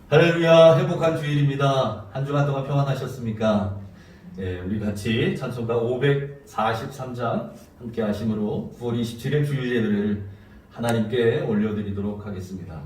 할렐루야, 행복한 주일입니다. 한 주간 동안 평안하셨습니까? 우리 같이 찬송가 543장 함께 하심으로 9월 27일 주일 예배를 하나님께 올려드리도록 하겠습니다.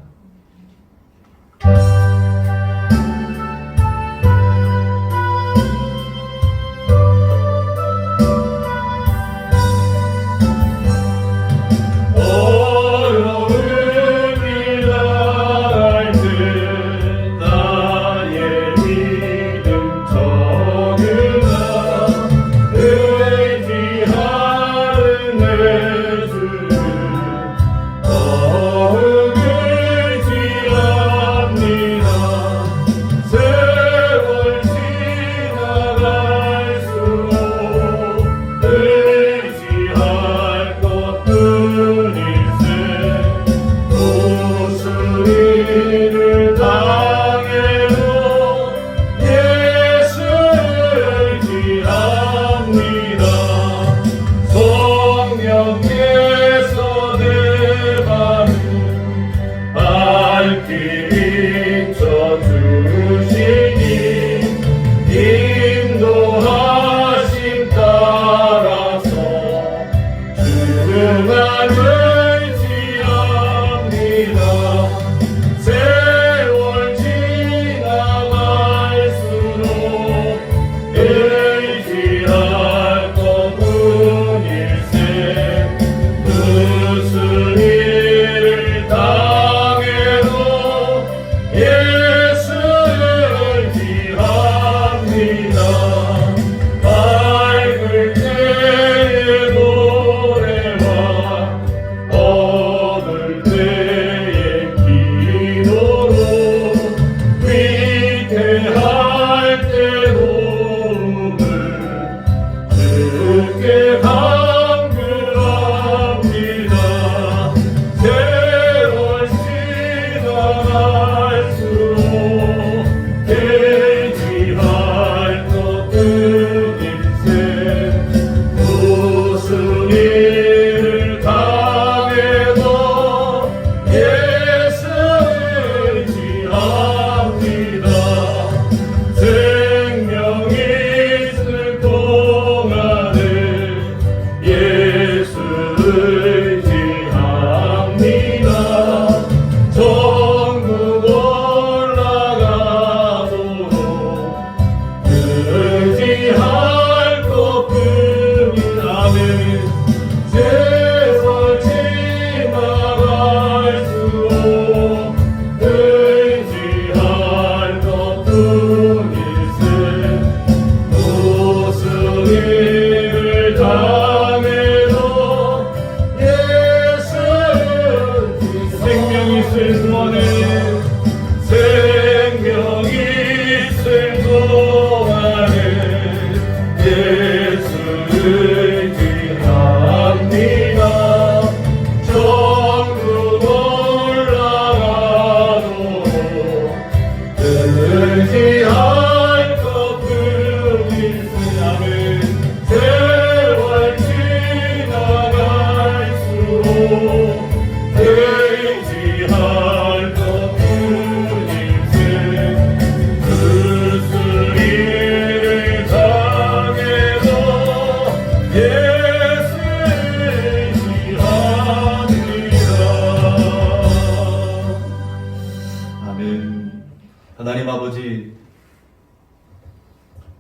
하나님 아버지,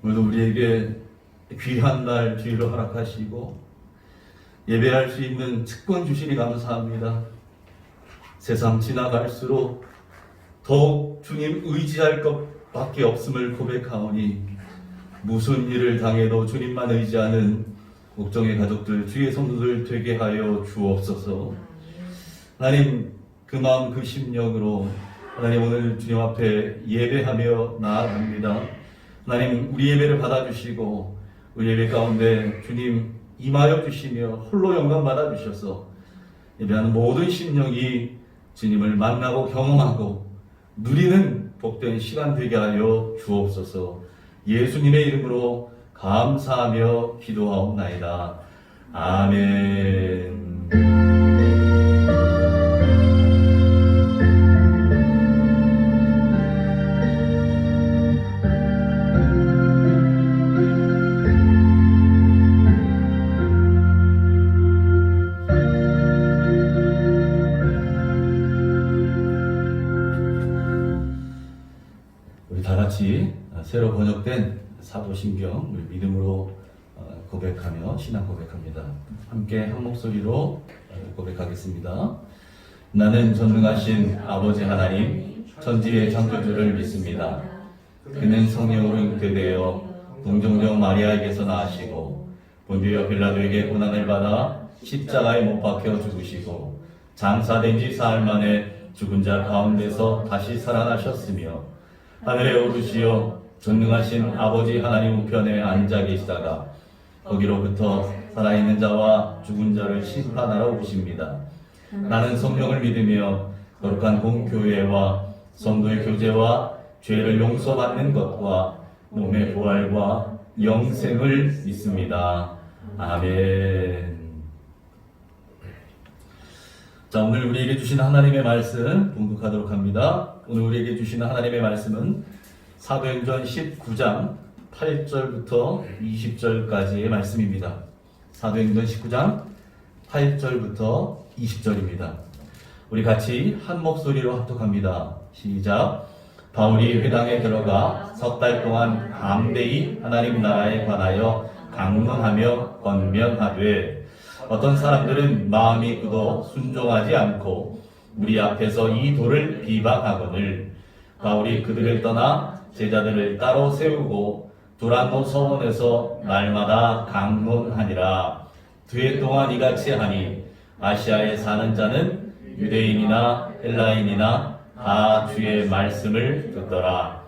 오늘도 우리에게 귀한 날 주일을 허락하시고 예배할 수 있는 특권 주시니 감사합니다. 세상 지나갈수록 더욱 주님 의지할 것밖에 없음을 고백하오니 무슨 일을 당해도 주님만 의지하는 옥정의 가족들, 주의 성도들 되게 하여 주옵소서. 하나님, 그 마음 그 심령으로 하나님 오늘 주님 앞에 예배하며 나아갑니다. 하나님, 우리 예배를 받아주시고 우리 예배 가운데 주님 임하여 주시며 홀로 영광 받아주셔서 예배하는 모든 심령이 주님을 만나고 경험하고 누리는 복된 시간 되게 하여 주옵소서. 예수님의 이름으로 감사하며 기도하옵나이다. 아멘. 같이 새로 번역된 사도신경 우리 믿음으로 고백하며 신앙 고백합니다. 함께 한 목소리로 고백하겠습니다. 나는 전능하신 아버지 하나님 천지의 창조주를 믿습니다. 그는 성령으로 잉태되어 동정녀 마리아에게서 나시고 본디오 빌라도에게 고난을 받아 십자가에 못 박혀 죽으시고 장사된 지 사흘 만에 죽은 자 가운데서 다시 살아나셨으며 하늘에 오르시어 전능하신 아버지 하나님 우편에 앉아 계시다가 거기로부터 살아있는 자와 죽은 자를 심판하러 오십니다. 나는 성령을 믿으며 거룩한 공교회와 성도의 교제와 죄를 용서받는 것과 몸의 부활과 영생을 믿습니다. 아멘. 자, 오늘 우리에게 주신 하나님의 말씀 봉독하도록 합니다. 오늘 우리에게 주시는 하나님의 말씀은 사도행전 19장 8절부터 20절까지의 말씀입니다. 사도행전 19장 8절부터 20절입니다. 우리 같이 한 목소리로 합독합니다. 시작. 바울이 회당에 들어가 석 달 동안 담대히 하나님 나라에 관하여 강론하며 권면하되 어떤 사람들은 마음이 굳어 순종하지 않고 우리 앞에서 이 돌을 비방하거늘 바울이 그들을 떠나 제자들을 따로 세우고 두란노 서원에서 날마다 강론하니라. 두 해 동안 이같이 하니 아시아에 사는 자는 유대인이나 헬라인이나 다 주의 말씀을 듣더라.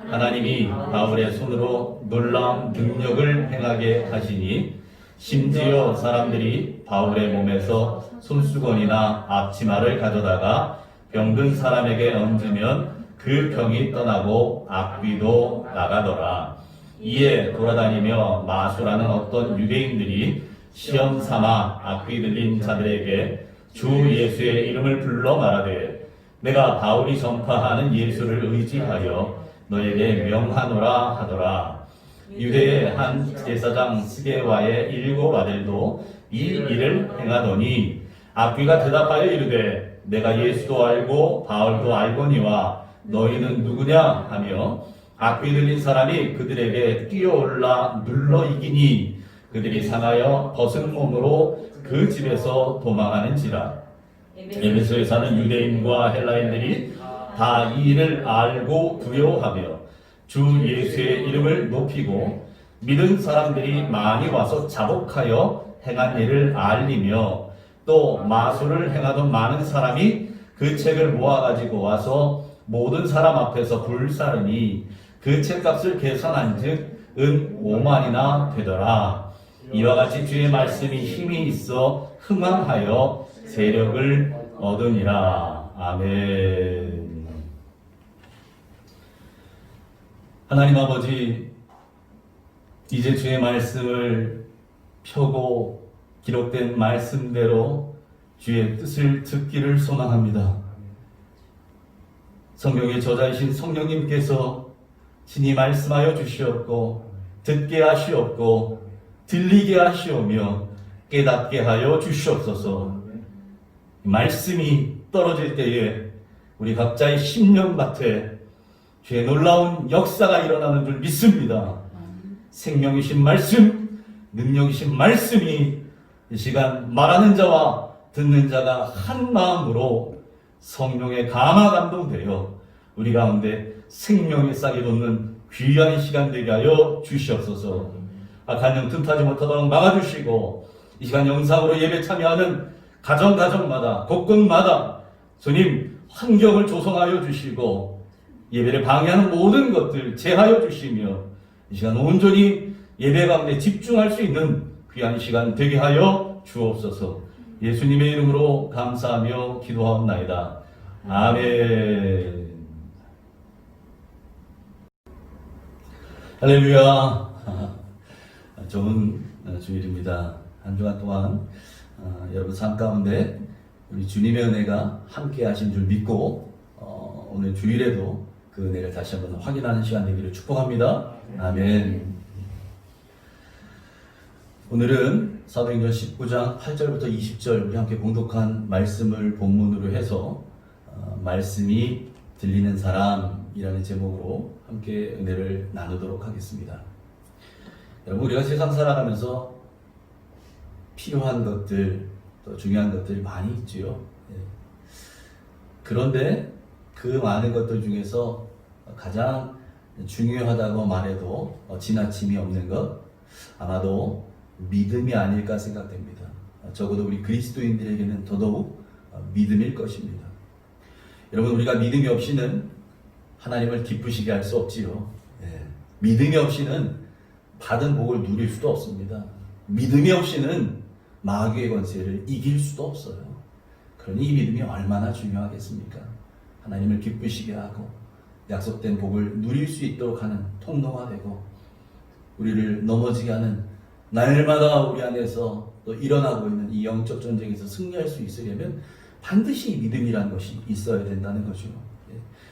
하나님이 바울의 손으로 놀라운 능력을 행하게 하시니 심지어 사람들이 바울의 몸에서 손수건이나 앞치마를 가져다가 병든 사람에게 얹으면 그 병이 떠나고 악귀도 나가더라. 이에 돌아다니며 마술하는 어떤 유대인들이 시험 삼아 악귀 들린 자들에게 주 예수의 이름을 불러 말하되 내가 바울이 전파하는 예수를 의지하여 너에게 명하노라 하더라. 유대의 한 제사장 스게와의 7 아들도 이 일을 행하더니 악귀가 대답하여 이르되 내가 예수도 알고 바울도 알거니와 너희는 누구냐 하며 악귀 들린 사람이 그들에게 뛰어올라 눌러 이기니 그들이 상하여 벗은 몸으로 그 집에서 도망하는지라. 에베소에 사는 유대인과 헬라인들이 다 이 일을 알고 두려워하며 주 예수의 이름을 높이고 믿은 사람들이 많이 와서 자복하여 행한 일을 알리며 또 마술을 행하던 많은 사람이 그 책을 모아가지고 와서 모든 사람 앞에서 불사르니 그 책값을 계산한즉 은 5만이나 되더라. 이와 같이 주의 말씀이 힘이 있어 흥왕하여 세력을 얻으니라. 아멘. 하나님 아버지, 이제 주의 말씀을 펴고 기록된 말씀대로 주의 뜻을 듣기를 소망합니다. 성경의 저자이신 성령님께서 친히 말씀하여 주시옵고 듣게 하시옵고 들리게 하시오며 깨닫게 하여 주시옵소서. 말씀이 떨어질 때에 우리 각자의 심령밭에 주의 놀라운 역사가 일어나는 줄 믿습니다. 생명이신 말씀, 능력이신 말씀이 이 시간 말하는 자와 듣는 자가 한 마음으로 성령의 감화 감동되어 우리 가운데 생명의 싹이 돋는 귀한 시간 되게 하여 주시옵소서. 악한 영 틈타지 못하도록 막아주시고 이 시간 영상으로 예배 참여하는 가정마다 곳곳마다 주님 환경을 조성하여 주시고 예배를 방해하는 모든 것들 제하여 주시며 이 시간 온전히 예배 가운데 집중할 수 있는 귀한 시간 되게 하여 주옵소서. 예수님의 이름으로 감사하며 기도하옵나이다. 아멘. 할렐루야. 좋은 주일입니다. 한 주간 동안 여러분 삶 가운데 우리 주님의 은혜가 함께 하신 줄 믿고 오늘 주일에도 그 은혜를 다시 한번 확인하는 시간 되기를 축복합니다. 아멘. 오늘은 사도행전 19장 8절부터 20절 우리 함께 봉독한 말씀을 본문으로 해서 말씀이 들리는 사람이라는 제목으로 함께 은혜를 나누도록 하겠습니다. 여러분, 우리가 세상 살아가면서 필요한 것들, 또 중요한 것들이 많이 있지요. 그런데 그 많은 것들 중에서 가장 중요하다고 말해도 지나침이 없는 것, 아마도 믿음이 아닐까 생각됩니다. 적어도 우리 그리스도인들에게는 더더욱 믿음일 것입니다. 여러분, 우리가 믿음이 없이는 하나님을 기쁘시게 할 수 없지요. 믿음이 없이는 받은 복을 누릴 수도 없습니다. 믿음이 없이는 마귀의 권세를 이길 수도 없어요. 그러니 이 믿음이 얼마나 중요하겠습니까? 하나님을 기쁘시게 하고 약속된 복을 누릴 수 있도록 하는 통로가 되고, 우리를 넘어지게 하는 날마다 우리 안에서 또 일어나고 있는 이 영적 전쟁에서 승리할 수 있으려면 반드시 믿음이라는 것이 있어야 된다는 거죠.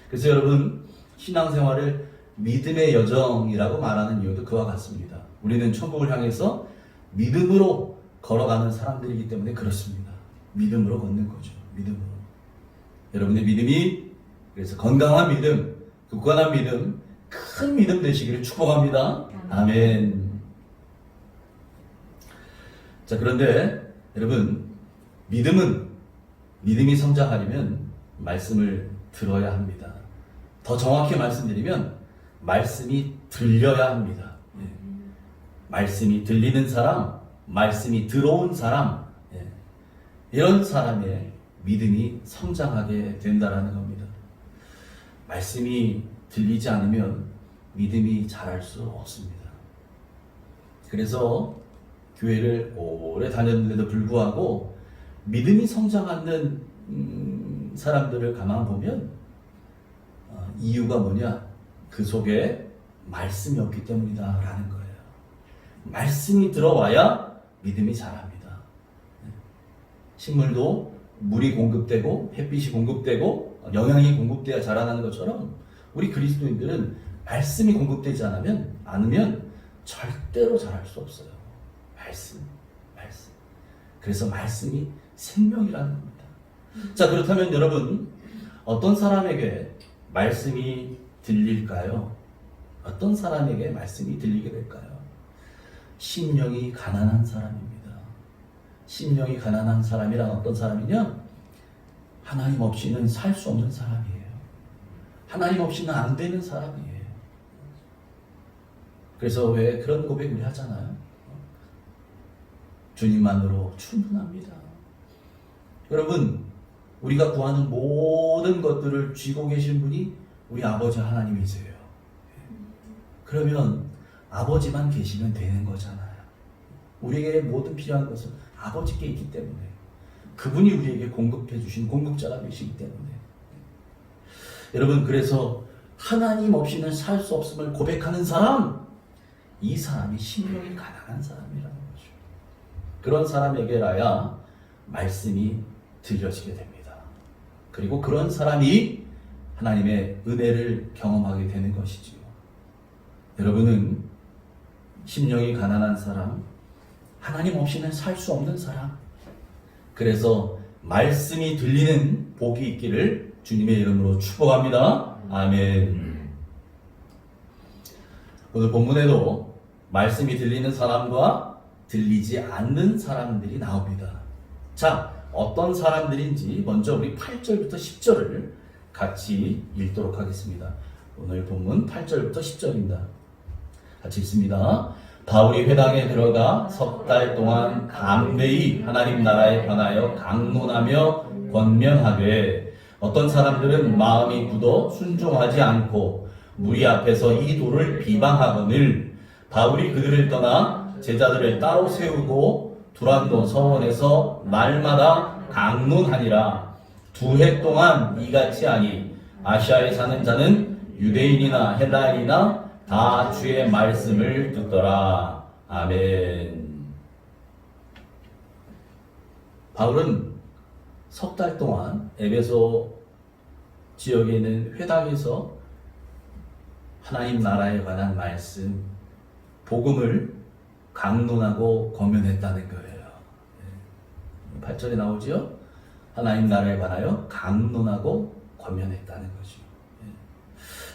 그래서 여러분, 신앙생활을 믿음의 여정이라고 말하는 이유도 그와 같습니다. 우리는 천국을 향해서 믿음으로 걸어가는 사람들이기 때문에 그렇습니다. 믿음으로 걷는 거죠. 믿음으로. 여러분의 믿음이 그래서 건강한 믿음, 굳건한 믿음, 큰 믿음 되시기를 축복합니다. 아멘. 자, 그런데 여러분, 믿음이 성장하려면 말씀을 들어야 합니다. 더 정확히 말씀드리면 말씀이 들려야 합니다. 말씀이 들리는 사람, 말씀이 들어온 사람, 이런 사람의 믿음이 성장하게 된다는 겁니다. 말씀이 들리지 않으면 믿음이 자랄 수 없습니다. 그래서 교회를 오래 다녔는데도 불구하고 믿음이 성장하는 사람들을 가만 보면 이유가 뭐냐? 그 속에 말씀이 없기 때문이다 라는 거예요. 말씀이 들어와야 믿음이 자랍니다. 식물도 물이 공급되고 햇빛이 공급되고 영양이 공급돼야 자라나는 것처럼 우리 그리스도인들은 말씀이 공급되지 않으면 절대로 자랄 수 없어요. 말씀. 그래서 말씀이 생명이라는 겁니다. 자, 그렇다면 여러분, 어떤 사람에게 말씀이 들릴까요? 어떤 사람에게 말씀이 들리게 될까요? 심령이 가난한 사람입니다. 심령이 가난한 사람이란 어떤 사람이냐? 하나님 없이는 살 수 없는 사람이에요. 하나님 없이는 안 되는 사람이에요. 그래서 왜 그런 고백 우리 하잖아요. 주님만으로 충분합니다. 여러분, 우리가 구하는 모든 것들을 쥐고 계신 분이 우리 아버지 하나님이세요. 그러면 아버지만 계시면 되는 거잖아요. 우리에게 모든 필요한 것은 아버지께 있기 때문에, 그분이 우리에게 공급해 주신 공급자가 되시기 때문에. 여러분, 그래서 하나님 없이는 살 수 없음을 고백하는 사람, 이 사람이 심령이 가난한 사람이라는 거죠. 그런 사람에게라야 말씀이 들려지게 됩니다. 그리고 그런 사람이 하나님의 은혜를 경험하게 되는 것이지요. 여러분은 심령이 가난한 사람, 하나님 없이는 살 수 없는 사람, 그래서 말씀이 들리는 복이 있기를 주님의 이름으로 축복합니다. 아멘. 오늘 본문에도 말씀이 들리는 사람과 들리지 않는 사람들이 나옵니다. 자, 어떤 사람들인지 먼저 우리 8절부터 10절을 같이 읽도록 하겠습니다. 오늘 본문 8절부터 10절입니다. 같이 읽습니다. 바울이 회당에 들어가 석 달 동안 담대히 하나님 나라에 관하여 강론하며 권면하되, 어떤 사람들은 마음이 굳어 순종하지 않고 무리 앞에서 이 도를 비방하거늘, 바울이 그들을 떠나 제자들을 따로 세우고 두란노 서원에서 날마다 강론하니라. 2해 동안 이같이 하니 아시아에 사는 자는 유대인이나 헬라인이나 다 주의 말씀을 듣더라. 아멘. 바울은 석 달 동안 에베소 지역에 있는 회당에서 하나님 나라에 관한 말씀, 복음을 강론하고 권면했다는 거예요. 8절에 나오죠? 하나님 나라에 관하여 강론하고 권면했다는 거죠.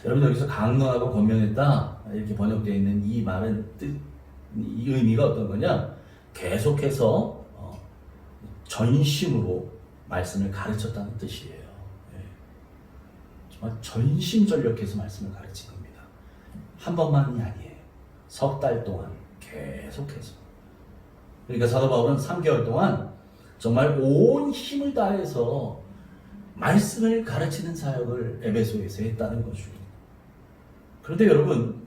여러분 여기서 강론하고 권면했다 이렇게 번역되어 있는 이 말은 이 의미가 어떤 거냐? 계속해서 전심으로 말씀을 가르쳤다는 뜻이에요. 예. 정말 전심전력해서 말씀을 가르친 겁니다. 한 번만이 아니에요. 석 달 동안 계속해서. 그러니까 사도 바울은 3개월 동안 정말 온 힘을 다해서 말씀을 가르치는 사역을 에베소에서 했다는 거죠. 그런데 여러분,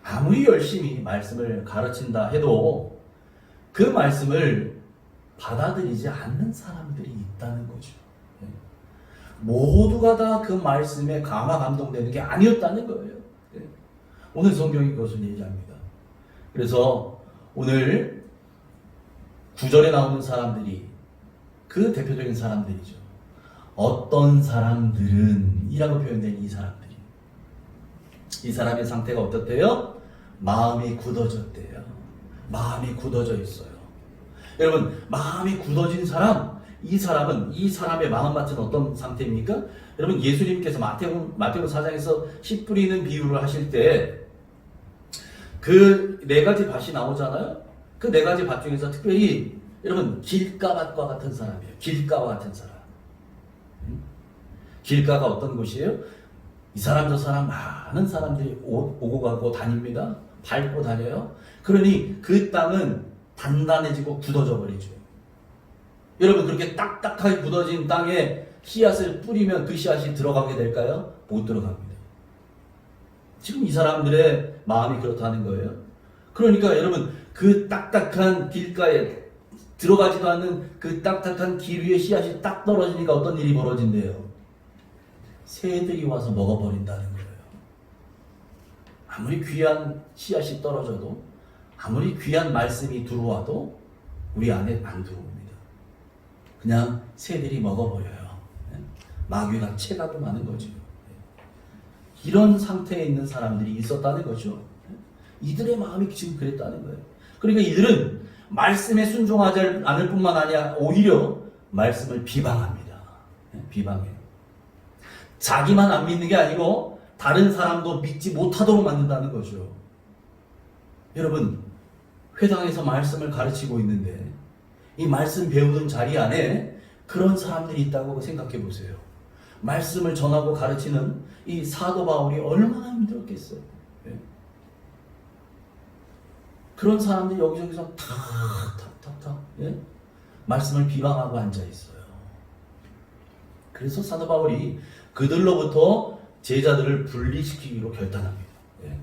아무리 열심히 말씀을 가르친다 해도 그 말씀을 받아들이지 않는 사람들이 있다는 거죠. 모두가 다 그 말씀에 감화 감동되는 게 아니었다는 거예요. 오늘 성경이 그것을 얘기합니다. 그래서 오늘 9절에 나오는 사람들이 그 대표적인 사람들이죠. 어떤 사람들은 이라고 표현된 이 사람들이, 이 사람의 상태가 어떻대요? 마음이 굳어졌대요. 마음이 굳어져 있어요. 여러분, 마음이 굳어진 사람, 이 사람의 마음 같은 어떤 상태입니까? 여러분, 예수님께서 마태복음 4장에서 씨 뿌리는 비유를 하실 때 그 네 가지 밭이 나오잖아요. 그 네 가지 밭 중에서 특별히 여러분, 길가밭과 같은 사람이에요. 길가와 같은 사람. 길가가 어떤 곳이에요? 이 사람 저 사람 많은 사람들이 오고 가고 다닙니다. 밟고 다녀요. 그러니 그 땅은 단단해지고 굳어져 버리죠. 여러분, 그렇게 딱딱하게 굳어진 땅에 씨앗을 뿌리면 그 씨앗이 들어가게 될까요? 못 들어갑니다. 지금 이 사람들의 마음이 그렇다는 거예요. 그러니까 여러분, 그 딱딱한 길가에 들어가지도 않는 그 딱딱한 길 위에 씨앗이 딱 떨어지니까 어떤 일이 벌어진대요? 새들이 와서 먹어버린다는 거예요. 아무리 귀한 씨앗이 떨어져도, 아무리 귀한 말씀이 들어와도 우리 안에 안 들어옵니다. 그냥 새들이 먹어버려요. 마귀가 체가도 많은 거죠. 이런 상태에 있는 사람들이 있었다는 거죠. 이들의 마음이 지금 그랬다는 거예요. 그러니까 이들은 말씀에 순종하지 않을 뿐만 아니라 오히려 말씀을 비방합니다. 비방해요. 자기만 안 믿는 게 아니고 다른 사람도 믿지 못하도록 만든다는 거죠. 여러분, 회당에서 말씀을 가르치고 있는데 이 말씀 배우는 자리 안에 그런 사람들이 있다고 생각해 보세요. 말씀을 전하고 가르치는 이 사도 바울이 얼마나 힘들었겠어요. 예. 그런 사람들이 여기저기서 탁탁탁탁 예? 말씀을 비방하고 앉아 있어요. 그래서 사도 바울이 그들로부터 제자들을 분리시키기로 결단합니다. 예.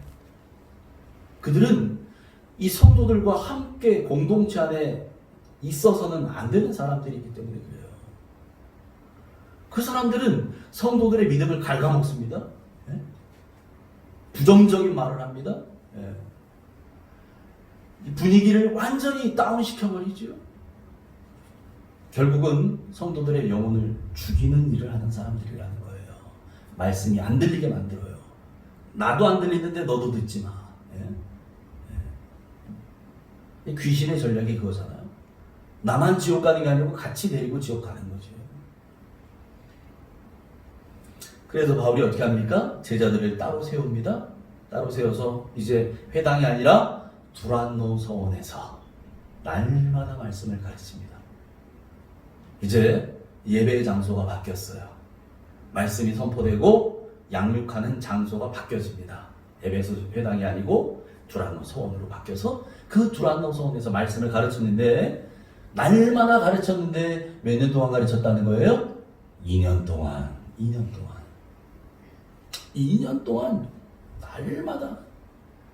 그들은 이 성도들과 함께 공동체 안에 있어서는 안 되는 사람들이기 때문에 그래요. 그 사람들은 성도들의 믿음을 갉아먹습니다. 예? 부정적인 말을 합니다. 예. 분위기를 완전히 다운시켜버리죠. 결국은 성도들의 영혼을 죽이는 일을 하는 사람들이라는 거예요. 말씀이 안 들리게 만들어요. 나도 안 들리는데 너도 듣지 마. 예? 귀신의 전략이 그거잖아요. 나만 지옥 가는 게 아니고 같이 데리고 지옥 가는 거죠. 그래서 바울이 어떻게 합니까? 제자들을 따로 세웁니다. 따로 세워서 이제 회당이 아니라 두란노 서원에서 날마다 말씀을 가르칩니다. 이제 예배의 장소가 바뀌었어요. 말씀이 선포되고 양육하는 장소가 바뀌어집니다. 에베소 회당이 아니고 두란노 서원으로 바뀌어서 그 두란노 서원에서 말씀을 가르쳤는데 날마다 가르쳤는데 몇 년 동안 가르쳤다는 거예요? 2년 동안. 2년 동안 날마다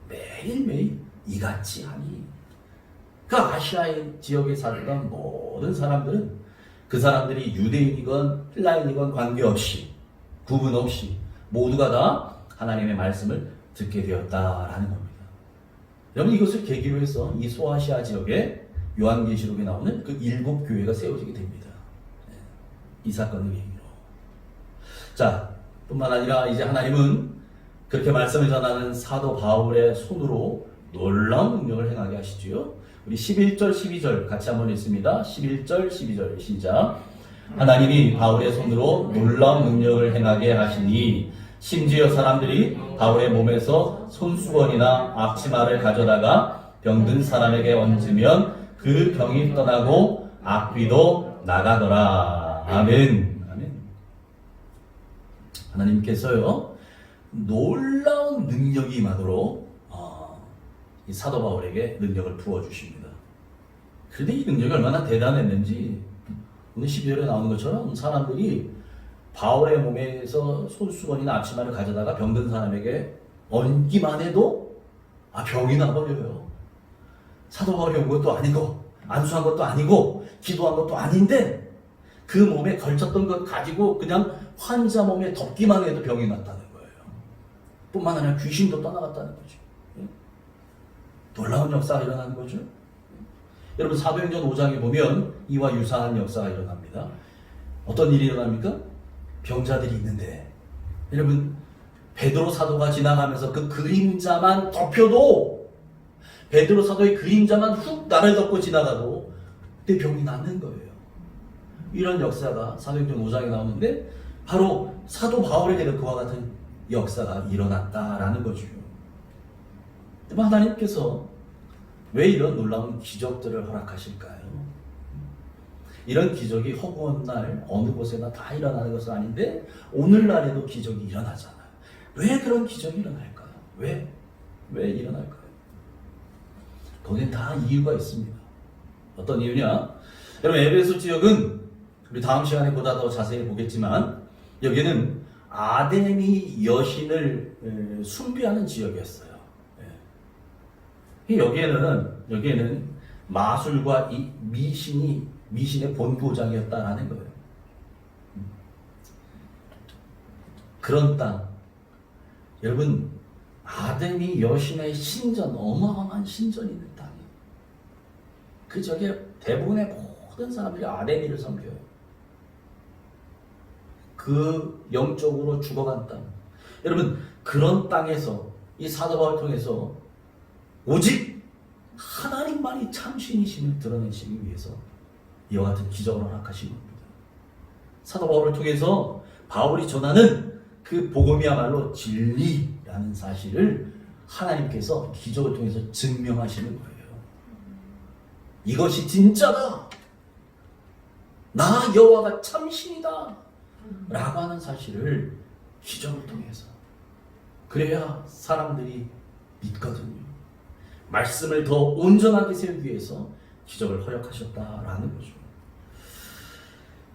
매일매일 이같이 하니 그 아시아의 지역에 살던 모든 사람들은 그 사람들이 유대인이건 헬라인이건 관계없이 구분 없이 모두가 다 하나님의 말씀을 듣게 되었다라는 겁니다. 여러분, 이것을 계기로 해서 이 소아시아 지역에 요한계시록에 나오는 그 7교회가 세워지게 됩니다. 이 사건을 계기로. 자, 뿐만 아니라 이제 하나님은 그렇게 말씀을 전하는 사도 바울의 손으로 놀라운 능력을 행하게 하시지요. 우리 11절 12절 같이 한번 읽습니다. 11절 12절 시작. 하나님이 바울의 손으로 놀라운 능력을 행하게 하시니 심지어 사람들이 바울의 몸에서 손수건이나 앞치마를 가져다가 병든 사람에게 얹으면 그 병이 떠나고 악귀도 나가더라. 아멘. 아멘. 하나님께서요, 놀라운 능력이 임하도록 이 사도 바울에게 능력을 부어주십니다. 그런데 이 능력이 얼마나 대단했는지 오늘 12절에 나오는 것처럼 사람들이 바울의 몸에서 손수건이나 앞치마를 가져다가 병든 사람에게 얹기만 해도 병이 나버려요. 사도 바울이 온 것도 아니고 안수한 것도 아니고 기도한 것도 아닌데 그 몸에 걸쳤던 것 가지고 그냥 환자 몸에 덮기만 해도 병이 났다는 거예요. 뿐만 아니라 귀신도 떠나갔다는 거죠. 놀라운 역사가 일어나는 거죠. 여러분 사도행전 5장에 보면 이와 유사한 역사가 일어납니다. 어떤 일이 일어납니까? 병자들이 있는데 여러분 베드로 사도가 지나가면서 그 그림자만 덮여도 베드로 사도의 그림자만 훅 나를 덮고 지나가도 그때 병이 낫는 거예요. 이런 역사가 사도행전 5장에 나오는데 바로 사도 바울에게도 그와 같은 역사가 일어났다라는 거죠. 하나님께서 왜 이런 놀라운 기적들을 허락하실까요? 이런 기적이 허구한 날 어느 곳에나 다 일어나는 것은 아닌데 오늘날에도 기적이 일어나잖아요. 왜 그런 기적이 일어날까요? 왜 일어날까요? 거기에 다 이유가 있습니다. 어떤 이유냐? 여러분 에베소 지역은 우리 다음 시간에 보다 더 자세히 보겠지만 여기는 아데미 여신을 숭배하는 지역이었어요. 여기에는 마술과 이 미신의 본고장이었다라는 거예요. 그런 땅, 여러분 아데미 여신의 신전, 어마어마한 신전이 있는 땅이에요. 그 저게 대부분의 모든 사람들이 아데미를 섬겨요. 그 영적으로 죽어간 땅. 여러분 그런 땅에서 이 사도 바울을 통해서 오직 하나님만이 참신이심을 드러내시기 위해서 이와 같은 기적을 허락하신 겁니다. 사도 바울을 통해서 바울이 전하는 그 복음이야말로 진리라는 사실을 하나님께서 기적을 통해서 증명하시는 거예요. 이것이 진짜다. 나 여호와가 참신이다. 라고 하는 사실을 기적을 통해서 그래야 사람들이 믿거든요. 말씀을 더 온전하게 세우기 위해서 기적을 허락하셨다라는 거죠.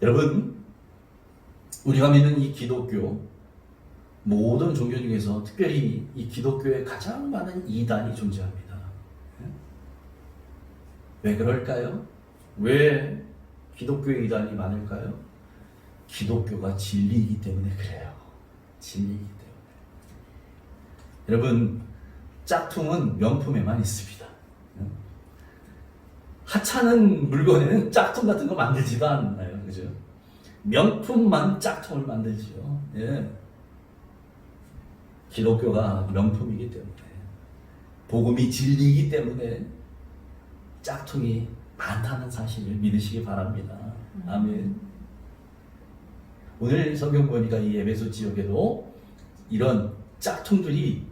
여러분 우리가 믿는 이 기독교 모든 종교 중에서 특별히 이 기독교에 가장 많은 이단이 존재합니다. 왜 그럴까요? 왜 기독교의 이단이 많을까요? 기독교가 진리이기 때문에 그래요. 진리이기 때문에. 여러분 짝퉁은 명품에만 있습니다. 하찮은 물건에는 짝퉁 같은 거 만들지도 않나요? 그죠? 명품만 짝퉁을 만들죠. 예. 기독교가 명품이기 때문에, 복음이 진리이기 때문에 짝퉁이 많다는 사실을 믿으시기 바랍니다. 아멘. 오늘 성경 보니까 이 에베소 지역에도 이런 짝퉁들이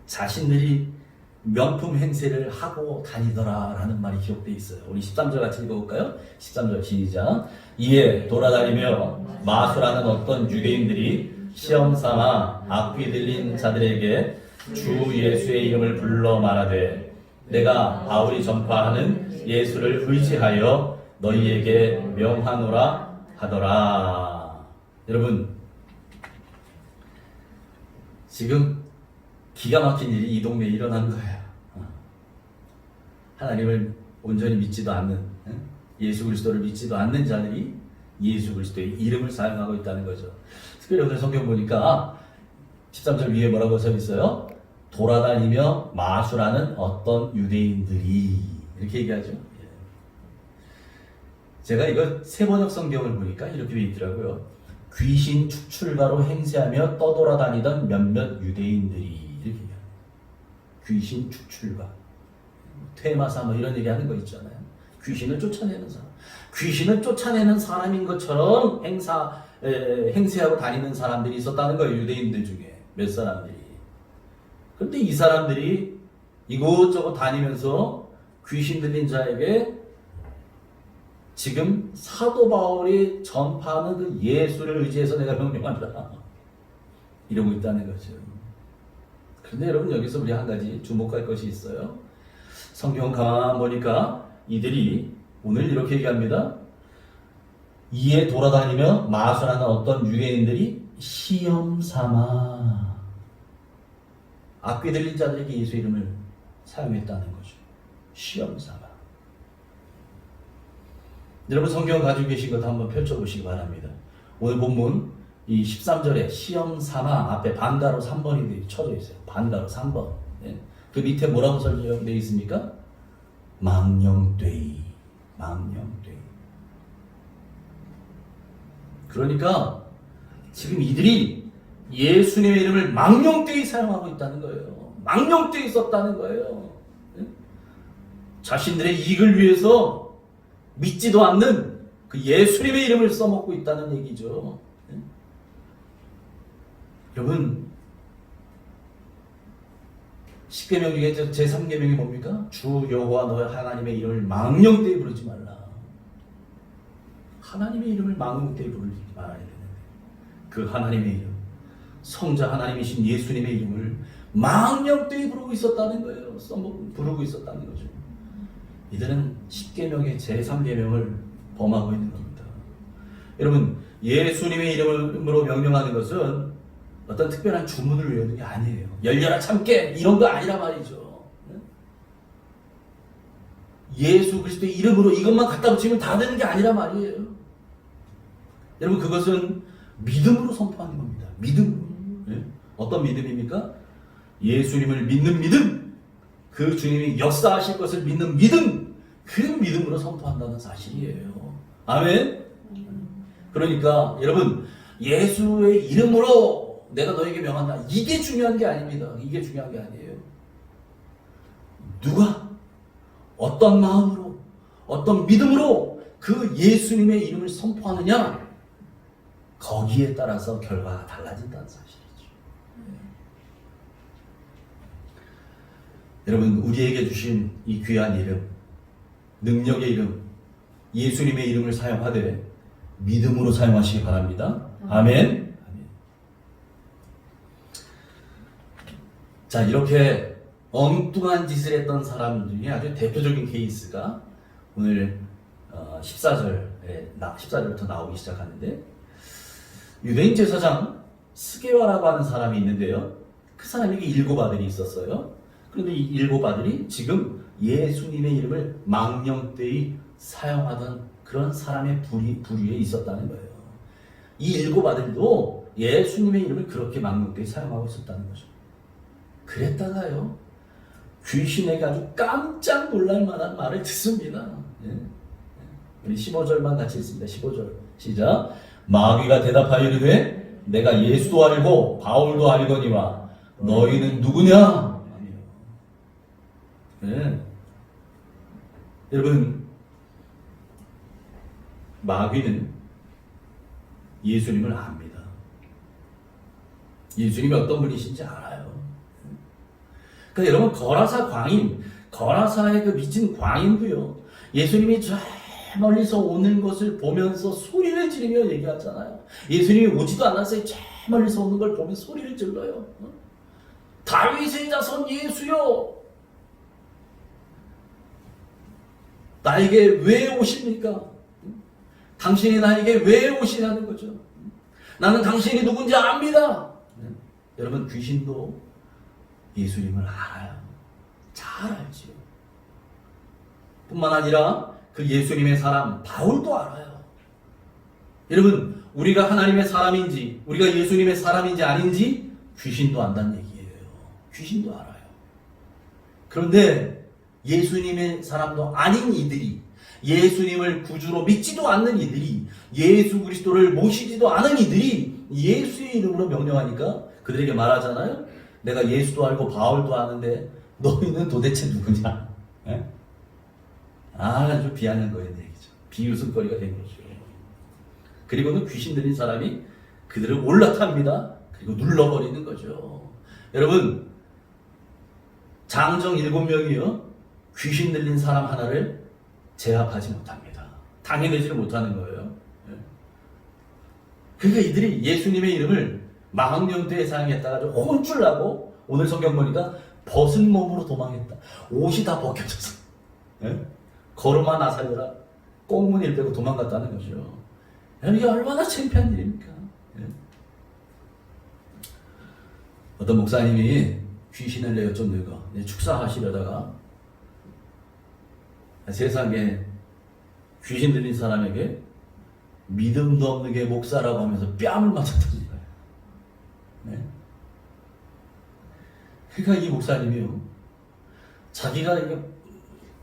자신들이 명품 행세를 하고 다니더라라는 말이 기록되어 있어요. 우리 13절 같이 읽어볼까요? 13절 시작. 이에 돌아다니며 마술하는 어떤 유대인들이 시험삼아 악귀 들린 자들에게 주 예수의 이름을 불러 말하되 내가 바울이 전파하는 예수를 의지하여 너희에게 명하노라 하더라. 여러분 지금 기가 막힌 일이 이 동네에 일어난 거예요. 하나님을 온전히 믿지도 않는, 예수 그리스도를 믿지도 않는 자들이 예수 그리스도의 이름을 사용하고 있다는 거죠. 특별히 오늘 성경 보니까 13절 위에 뭐라고 써 있어요? 돌아다니며 마술하는 어떤 유대인들이, 이렇게 얘기하죠. 제가 이거 세번역 성경을 보니까 이렇게 되어 있더라고요. 귀신 축출가로 행세하며 떠돌아다니던 몇몇 유대인들이, 이렇게 귀신 축출가, 퇴마사 뭐 이런 얘기 하는 거 있잖아요. 귀신을 쫓아내는 사람, 귀신을 쫓아내는 사람인 것처럼 행세하고 다니는 사람들이 있었다는 거예요. 유대인들 중에 몇 사람들이. 그런데 이 사람들이 이곳저곳 다니면서 귀신 들린 자에게 지금 사도 바울이 전파하는 그 예수를 의지해서 내가 명령한다, 이러고 있다는 거죠. 그런데 여러분, 여기서 우리 한 가지 주목할 것이 있어요. 성경 가만 보니까 이들이 오늘 이렇게 얘기합니다. 이에 돌아다니며 마술하는 어떤 유대인들이 시험 삼아 악귀 들린 자들에게 예수 이름을 사용했다는 거죠. 시험 삼아. 여러분, 성경 가지고 계신 것 한번 펼쳐보시기 바랍니다. 오늘 본문 이 13절에 시험 삼아 앞에 반가로 3번이 쳐져 있어요. 반가로 3번. 네. 그 밑에 뭐라고 설명되어 있습니까? 망령되이. 망령되이. 그러니까 지금 이들이 예수님의 이름을 망령되이 사용하고 있다는 거예요. 망령되이 썼다는 거예요. 네? 자신들의 이익을 위해서 믿지도 않는 그 예수님의 이름을 써먹고 있다는 얘기죠. 네? 여러분, 10계명 중에 제3계명이 뭡니까? 주 여호와 너의 하나님의 이름을 망령되이 부르지 말라. 하나님의 이름을 망령되이 부르지 말아야 되는데 그 하나님의 이름, 성자 하나님이신 예수님의 이름을 망령되이 부르고 있었다는 거예요. 부르고 있었다는 거죠. 이들은 10계명의 제3계명을 범하고 있는 겁니다. 여러분, 예수님의 이름으로 명령하는 것은 어떤 특별한 주문을 외우는 게 아니에요. 열려라 참깨 이런 거 아니라 말이죠. 예수 그리스도의 이름으로 이것만 갖다 붙이면 다 되는 게 아니라 말이에요. 여러분, 그것은 믿음으로 선포하는 겁니다. 믿음. 네? 어떤 믿음입니까? 예수님을 믿는 믿음, 그 주님이 역사하실 것을 믿는 믿음, 그 믿음으로 선포한다는 사실이에요. 아멘. 그러니까 여러분, 예수의 이름으로 내가 너에게 명한다, 이게 중요한 게 아닙니다. 이게 중요한 게 아니에요. 누가 어떤 마음으로 어떤 믿음으로 그 예수님의 이름을 선포하느냐, 거기에 따라서 결과가 달라진다는 사실이죠. 여러분, 우리에게 주신 이 귀한 이름, 능력의 이름, 예수님의 이름을 사용하되 믿음으로 사용하시기 바랍니다. 아멘. 자, 이렇게 엉뚱한 짓을 했던 사람 중에 아주 대표적인 케이스가 오늘 14절부터 나오기 시작하는데, 유대인 제사장 스게와라고 하는 사람이 있는데요. 그 사람에게 7 아들이 있었어요. 그런데 이 7 아들이 지금 예수님의 이름을 망령되이 사용하던 그런 사람의 부류에 있었다는 거예요. 이 7 아들도 예수님의 이름을 그렇게 망령되이 사용하고 있었다는 거죠. 그랬다가요, 귀신에게 아주 깜짝 놀랄 만한 말을 듣습니다. 우리 15절만 같이 읽습니다. 15절 시작. 마귀가 대답하여 이르되 내가 예수도 알고 바울도 알거니와 너희는 누구냐? 네. 여러분, 마귀는 예수님을 압니다. 예수님이 어떤 분이신지 알아요. 그러니까 여러분, 거라사 광인, 거라사의 그 미친 광인도요, 예수님이 저 멀리서 오는 것을 보면서 소리를 지르며 얘기하잖아요. 예수님이 오지도 않았어요. 저 멀리서 오는 걸 보면 소리를 질러요. 다윗의 자손 예수요, 나에게 왜 오십니까? 당신이 나에게 왜 오시냐는 거죠. 나는 당신이 누군지 압니다. 여러분, 귀신도 예수님을 알아요. 잘 알지요. 뿐만 아니라 그 예수님의 사람 바울도 알아요. 여러분, 우리가 하나님의 사람인지 우리가 예수님의 사람인지 아닌지 귀신도 안다는 얘기예요. 귀신도 알아요. 그런데 예수님의 사람도 아닌 이들이, 예수님을 구주로 믿지도 않는 이들이, 예수 그리스도를 모시지도 않은 이들이 예수의 이름으로 명령하니까 그들에게 말하잖아요. 내가 예수도 알고 바울도 아는데 너희는 도대체 누구냐? 아주 비아냥거리는 얘기죠. 비웃음거리가 된 거죠. 그리고는 귀신 들린 사람이 그들을 올라탑니다. 그리고 눌러버리는 거죠. 여러분, 장정 7명이요 귀신 들린 사람 하나를 제압하지 못합니다. 당해내지를 못하는 거예요. 그러니까 이들이 예수님의 이름을 망령되에 사용했다가 혼쭐 나고 오늘 성경 보니까 벗은 몸으로 도망했다. 옷이 다 벗겨져서 걸음아 나 살려라 꽁무니를 빼고 도망갔다는 거죠. 이게 얼마나 창피한 일입니까? 어떤 목사님이 귀신을 내어 좀 늙어 축사하시려다가 세상에 귀신 들린 사람에게 믿음도 없는 게 목사라고 하면서 뺨을 맞았던 거예요. 네? 그러니까 이 목사님이요, 자기가 이게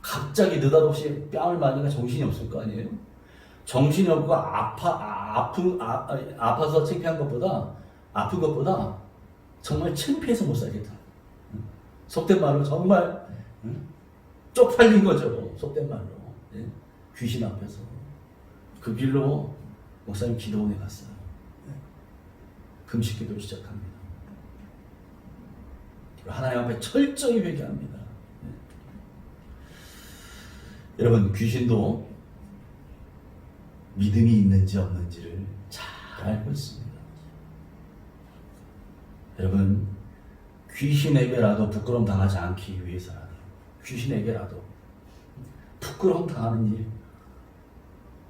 갑자기 느닷없이 뺨을 맞으니까 정신이 없을 거 아니에요? 정신이 없고 아파서 창피한 것보다 아픈 것보다 정말 창피해서 못 살겠다. 속된 말로 정말 쪽팔린 거죠. 속된 말로. 귀신 앞에서. 그 길로 목사님 기도원에 갔어요. 금식 기도를 시작합니다. 하나님 앞에 철저히 회개합니다. 여러분, 귀신도 믿음이 있는지 없는지를 잘 알고 있습니다. 여러분, 귀신에게라도 부끄러움 당하지 않기 위해서라도, 귀신에게라도 부끄러움 당하는 일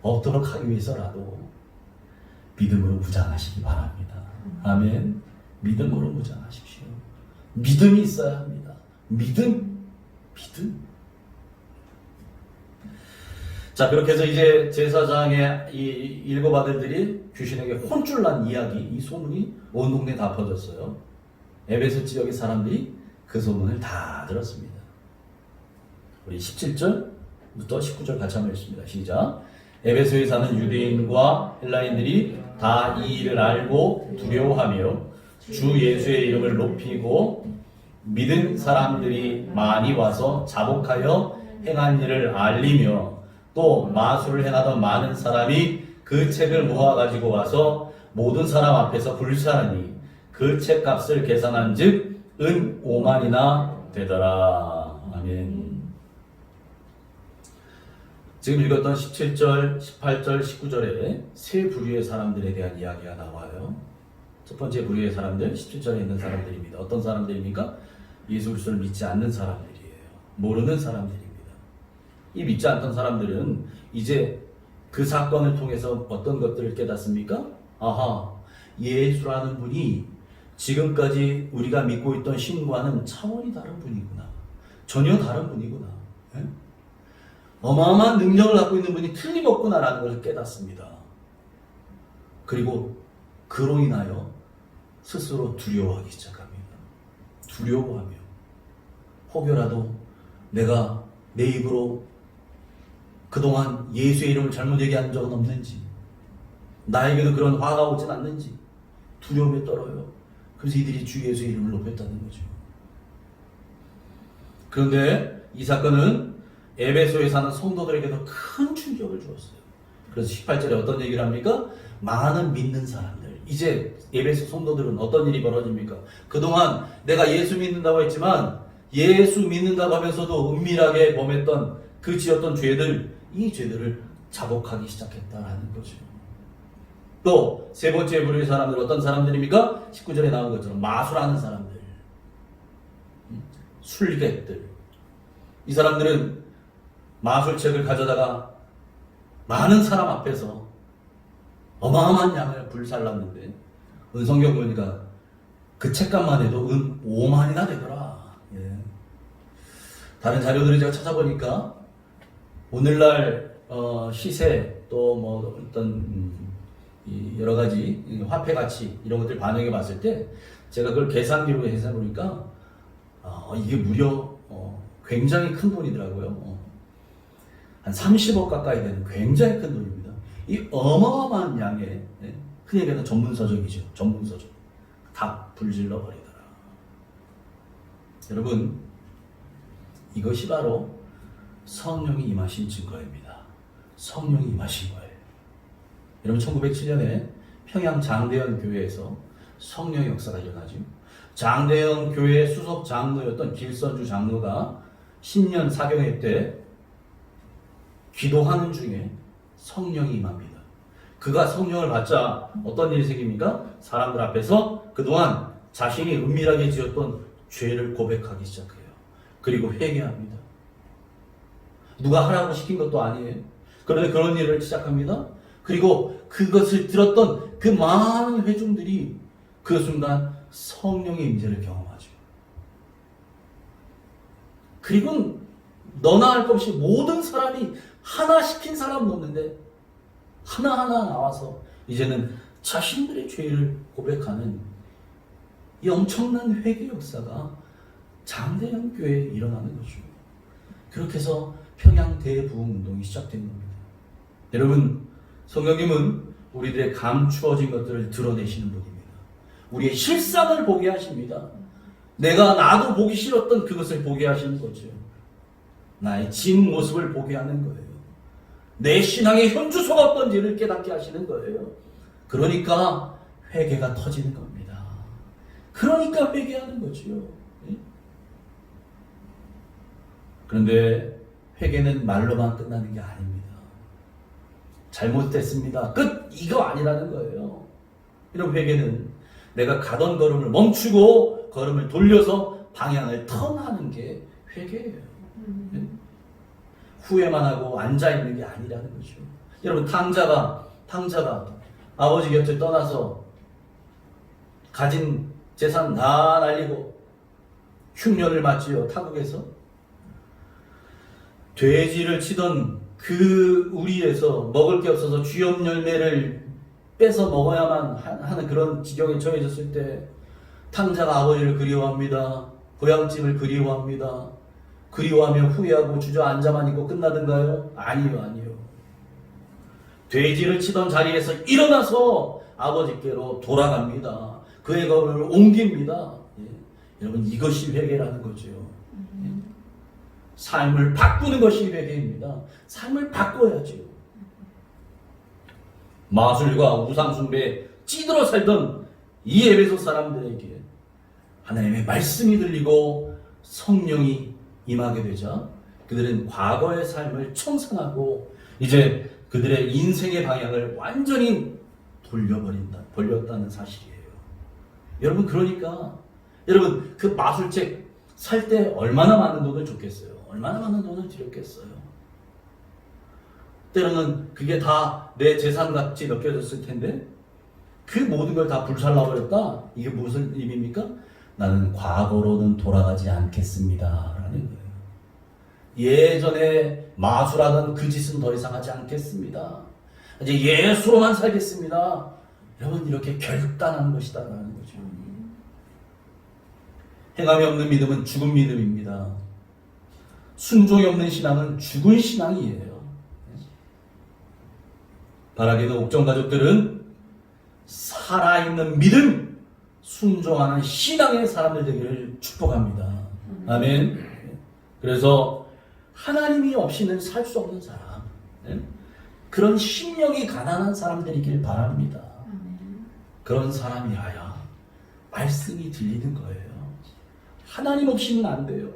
없도록 하기 위해서라도 믿음으로 무장하시기 바랍니다. 아멘. 믿음으로 무장하십시오. 믿음이 있어야 합니다. 믿음. 자, 그렇게 해서 이제 제사장의 이 7 아들들이 귀신에게 혼쭐 난 이야기, 이 소문이 온 동네에 다 퍼졌어요. 에베소 지역의 사람들이 그 소문을 다 들었습니다. 우리 17절부터 19절 같이 한번 읽습니다. 시작. 에베소에 사는 유대인과 헬라인들이 다 이 일을 알고 두려워하며 주 예수의 이름을 높이고 믿은 사람들이 많이 와서 자복하여 행한 일을 알리며 또 마술을 행하던 많은 사람이 그 책을 모아가지고 와서 모든 사람 앞에서 불사하니 그 책값을 계산한 즉 은 5만이나 되더라. 아멘. 지금 읽었던 17절, 18절, 19절에 세 부류의 사람들에 대한 이야기가 나와요. 첫 번째 부류의 사람들, 17절에 있는 사람들입니다. 어떤 사람들입니까? 예수 그리스도를 믿지 않는 사람들이에요. 모르는 사람들입니다. 이 믿지 않던 사람들은 이제 그 사건을 통해서 어떤 것들을 깨닫습니까? 아하, 예수라는 분이 지금까지 우리가 믿고 있던 신과는 차원이 다른 분이구나. 전혀 다른 분이구나. 예? 어마어마한 능력을 갖고 있는 분이 틀림없구나라는 것을 깨닫습니다. 그리고 그로 인하여 스스로 두려워하기 시작합니다. 두려워하며 혹여라도 내가 내 입으로 그동안 예수의 이름을 잘못 얘기한 적은 없는지, 나에게도 그런 화가 오진 않는지 두려움에 떨어요. 그래서 이들이 주 예수의 이름을 높였다는 거죠. 그런데 이 사건은 에베소에 사는 성도들에게도 큰 충격을 주었어요. 그래서 18절에 어떤 얘기를 합니까? 많은 믿는 사람들. 이제 에베소 성도들은 어떤 일이 벌어집니까? 그동안 내가 예수 믿는다고 했지만 예수 믿는다고 하면서도 은밀하게 범했던 그 지었던 죄들, 이 죄들을 자복하기 시작했다라는 거죠. 또 세 번째 부류의 사람들 어떤 사람들입니까? 19절에 나온 것처럼 마술하는 사람들, 술객들. 이 사람들은 마술책을 가져다가 많은 사람 앞에서 어마어마한 양을 불살랐는데 은성경 보니까 그 책값만 해도 5만이나 되더라. 예. 다른 자료들을 제가 찾아보니까 오늘날 시세 또 뭐 어떤 이 여러 가지 화폐 가치 이런 것들 반영해 봤을 때 제가 그걸 계산기로 해서 보니까 이게 무려 굉장히 큰 돈이더라고요. 한 30억 가까이 되는 굉장히 큰 돈입니다. 이 어마어마한 양의 흔히 얘기하는 전문서적이죠. 전문서적. 다 불질러 버리더라. 여러분, 이것이 바로 성령이 임하신 증거입니다. 성령이 임하신 거예요. 여러분 1907년에 평양 장대현 교회에서 성령의 역사가 일어나죠. 장대현 교회 수석 장로였던 길선주 장로가 신년 사경회 때 기도하는 중에 성령이 임합니다. 그가 성령을 받자 어떤 일이 생깁니까? 사람들 앞에서 그동안 자신이 은밀하게 지었던 죄를 고백하기 시작해요. 그리고 회개합니다. 누가 하라고 시킨 것도 아니에요. 그런데 그런 일을 시작합니다. 그리고 그것을 들었던 그 많은 회중들이 그 순간 성령의 임재를 경험하죠. 그리고 너나 할 것 없이 모든 사람이 하나 시킨 사람도 없는데 하나하나 나와서 이제는 자신들의 죄를 고백하는 이 엄청난 회개 역사가 장대현 교회에 일어나는 거죠. 그렇게 해서 평양 대부흥운동이 시작된 겁니다. 여러분, 성령님은 우리들의 감추어진 것들을 드러내시는 분입니다. 우리의 실상을 보게 하십니다. 나도 보기 싫었던 그것을 보게 하시는 거죠. 나의 진 모습을 보게 하는 거예요. 내 신앙의 현주소가 어떤지를 깨닫게 하시는 거예요. 그러니까 회개가 터지는 겁니다. 그러니까 회개하는 거죠. 그런데 회개는 말로만 끝나는 게 아닙니다. 잘못됐습니다. 끝! 이거 아니라는 거예요. 이런 회개는 내가 가던 걸음을 멈추고 걸음을 돌려서 방향을 턴하는 게 회개예요. 후회만 하고 앉아있는 게 아니라는 거죠. 여러분, 탕자가 아버지 곁에 떠나서 가진 재산 다 날리고 흉년을 맞지요. 타국에서 돼지를 치던 그 우리에서 먹을 게 없어서 쥐염 열매를 뺏어 먹어야만 하는 그런 지경에 처해졌을 때 탕자가 아버지를 그리워합니다. 고향집을 그리워합니다. 그리워하며 후회하고 주저앉아만 있고 끝나던가요? 아니요. 돼지를 치던 자리에서 일어나서 아버지께로 돌아갑니다. 그의 걸음을 옮깁니다. 여러분, 이것이 회개라는 거죠. 삶을 바꾸는 것이 회개입니다. 삶을 바꿔야죠. 마술과 우상숭배에 찌들어 살던 이 에베소 사람들에게 하나님의 말씀이 들리고 성령이 임하게 되자 그들은 과거의 삶을 청산하고 이제 그들의 인생의 방향을 완전히 돌렸다는 사실이에요. 여러분, 그러니까 여러분, 그 마술책 살 때 얼마나 많은 돈을 줬겠어요? 얼마나 많은 돈을 들였겠어요? 때로는 그게 다 내 재산같이 느껴졌을 텐데 그 모든 걸 다 불살라버렸다? 이게 무슨 의미입니까? 나는 과거로는 돌아가지 않겠습니다 라는 거예요. 예전에 마술하던 그 짓은 더 이상 하지 않겠습니다. 이제 예수로만 살겠습니다. 여러분, 이렇게 결단한 것이다 라는 거죠. 행함이 없는 믿음은 죽은 믿음입니다. 순종이 없는 신앙은 죽은 신앙이에요. 바라기도 옥정 가족들은 살아있는 믿음, 순종하는 신앙의 사람들 되기를 축복합니다. 아멘. 그래서 하나님이 없이는 살 수 없는 사람, 그런 심령이 가난한 사람들이길 바랍니다. 그런 사람이라야 말씀이 들리는 거예요. 하나님 없이는 안 돼요.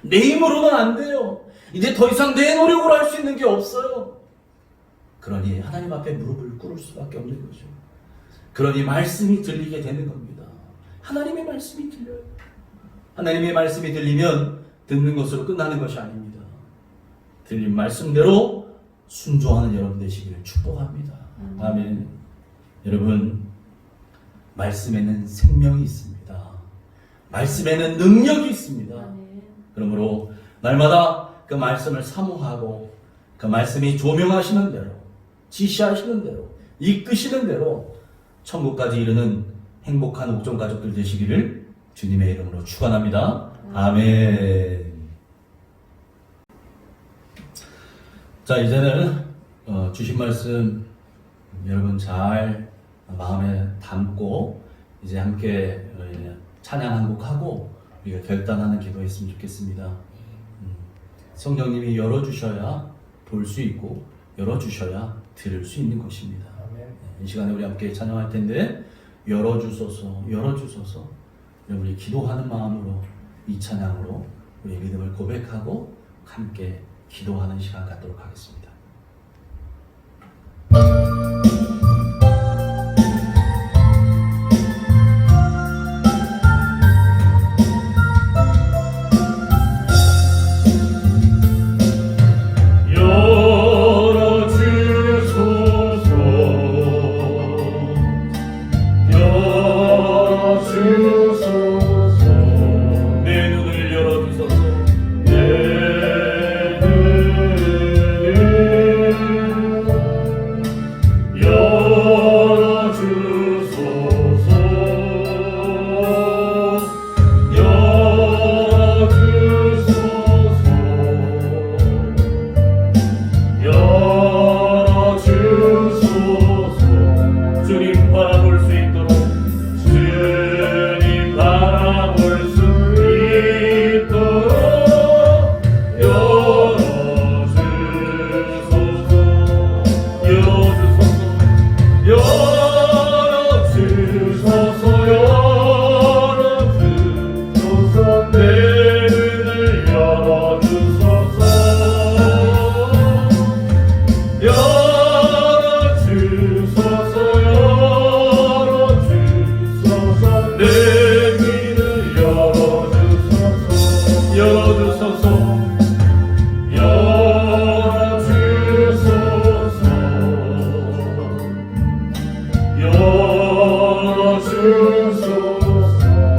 내 힘으로는 안 돼요. 이제 더 이상 내 노력으로 할 수 있는 게 없어요. 그러니 하나님 앞에 무릎을 꿇을 수밖에 없는 거죠. 그러니 말씀이 들리게 되는 겁니다. 하나님의 말씀이 들려요. 하나님의 말씀이 들리면 듣는 것으로 끝나는 것이 아닙니다. 들린 말씀대로 순종하는 여러분 되시기를 축복합니다. 아멘. 여러분, 말씀에는 생명이 있습니다. 말씀에는 능력이 있습니다. 그러므로 날마다 그 말씀을 사모하고 그 말씀이 조명하시는 대로, 지시하시는 대로, 이끄시는 대로 천국까지 이르는 행복한 옥정 가족들 되시기를 주님의 이름으로 축원합니다. 아멘. 자, 이제는 주신 말씀 여러분 잘 마음에 담고 이제 함께 찬양 한 곡 하고 우리가 결단하는 기도했으면 좋겠습니다. 성령님이 열어주셔야 볼 수 있고 열어주셔야 들을 수 있는 것입니다. 이 시간에 우리 함께 찬양할 텐데 열어주소서 열어주소서. 우리 기도하는 마음으로 이 찬양으로 우리의 믿음을 고백하고 함께 기도하는 시간 갖도록 하겠습니다.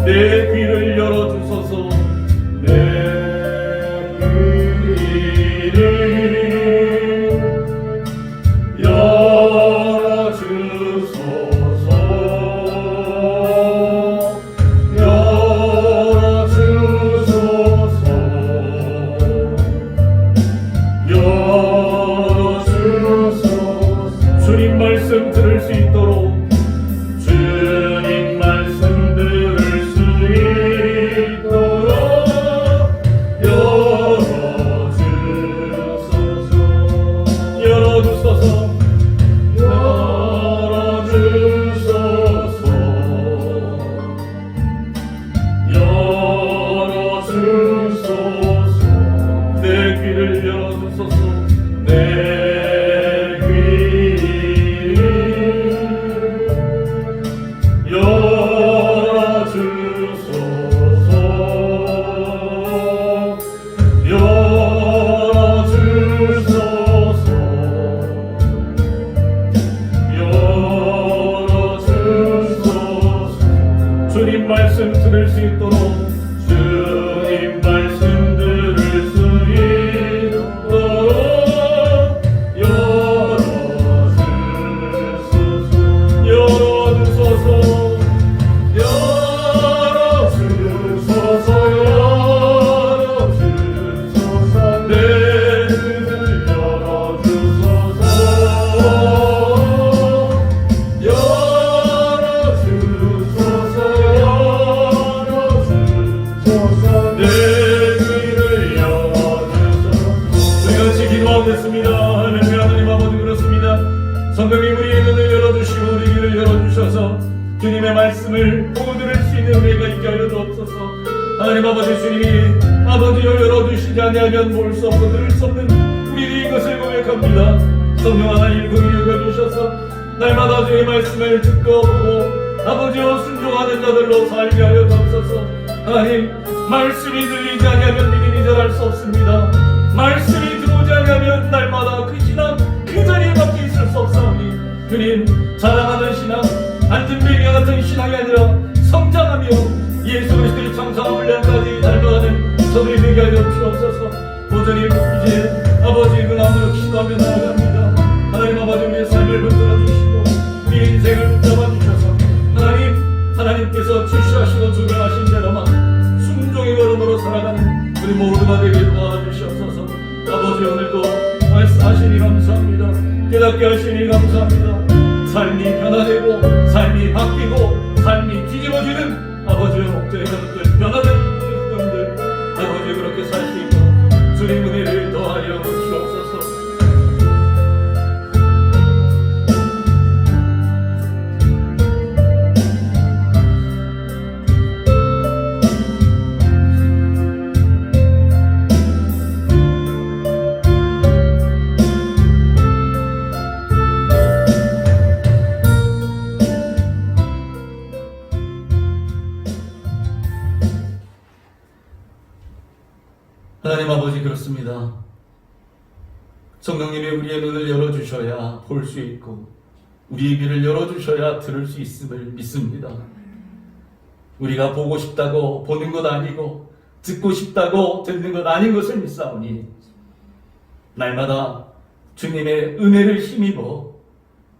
내 귀를 열어주소서. 내 귀를 열어주소서. 열어주소서. 열어주소서. 주님 말씀 들을 수 있도록 주님 말씀 들을 수 있도록 열어주소서. 열어주소서. 열어주소서. 내 귀를 열어주소서. 내 귀를 열어주소서. 열어주소서. 열어주소서. 주님 말씀 들을 수 있도록 주님 말씀 들을 수 있도록 열어주소서. 열어주소서. 열어주소서. 열어주소서. 내 눈을 열어주소서. 열어주소서. 열어주소서. 내 귀를 열어주소서. 우리 같이 기도하겠습니다. 하나님 아버지 그렇습니다. 성령님 우리의 눈을 열어주시고 우리 귀를 열어주셔서 주님의 말씀을 보고 들을 수 있는 은혜가 있게 하여 주옵소서. 하나님 아버지 주님이 아버지여 열어주시지 아니하면 볼 수 없고 들을 수 없는 우리들이 이것을 고백합니다. 성령 하나님 그를 여겨주셔서 날마다 주의 말씀을 듣고 보고 아버지여 순종하는 자들로 살게 하여 주옵소서. 하나님 말씀이 들리지 아니하면 믿음이 자랄 수 없습니다. 말씀이 들어오지 아니하면 날마다 그 신앙 그 자리에 밖에 있을 수 없사오니 주님 자랑하는 신앙 안전뱅이와 같은 신앙이 아니라 성장하며 예수 그리스도의 장사와 훈련까지 닮아가는 저들이 되게 하여 주옵소서. 보전히 이제 아버지 그 나무로 기도하며 나아갑니다. 하나님 아버지 우리의 삶을 붙들어 주시고 우리의 인생을 붙잡아 주셔서 하나님께서 출시하시고 주변하신 대로만 순종의 걸음으로 살아가는 우리 모두가 되게 도와주시옵소서. 아버지 오늘도 말씀하시니 감사합니다. 깨닫게 하시니 감사합니다. 삶이 변화되고 삶이 바뀌고 삶이 뒤집어지는 아버지의 목적의 것들 변화된 것들 아버지 그렇게 살 수 있도록 주님 은혜를 더하여 주옵소서. 하나님 아버지, 그렇습니다. 성령님이 우리의 눈을 열어주셔야 볼 수 있고 우리의 귀를 열어주셔야 들을 수 있음을 믿습니다. 우리가 보고 싶다고 보는 것 아니고 듣고 싶다고 듣는 것 아닌 것을 믿사오니 날마다 주님의 은혜를 힘입어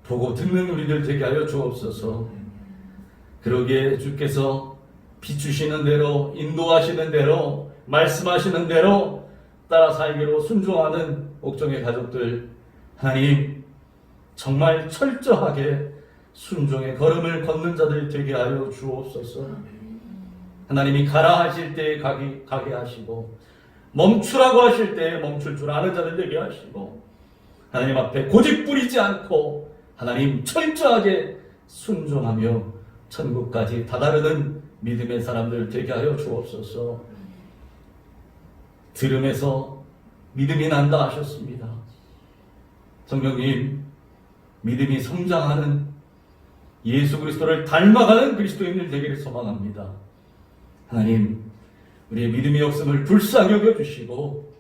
보고 듣는 우리들 되게 하여 주옵소서. 그러기에 주께서 비추시는 대로, 인도하시는 대로, 말씀하시는 대로 따라 살기로 순종하는 옥정의 가족들, 하나님 정말 철저하게 순종의 걸음을 걷는 자들 되게 하여 주옵소서. 하나님이 가라 하실 때에 가게 하시고 멈추라고 하실 때에 멈출 줄 아는 자들 되게 하시고, 하나님 앞에 고집 부리지 않고 하나님 철저하게 순종하며 천국까지 다다르는 믿음의 사람들 되게 하여 주옵소서. 들음에서 믿음이 난다 하셨습니다. 성령님, 믿음이 성장하는 예수 그리스도를 닮아가는 그리스도인들 되기를 소망합니다. 하나님, 우리의 믿음이 없음을 불쌍히 여겨주시고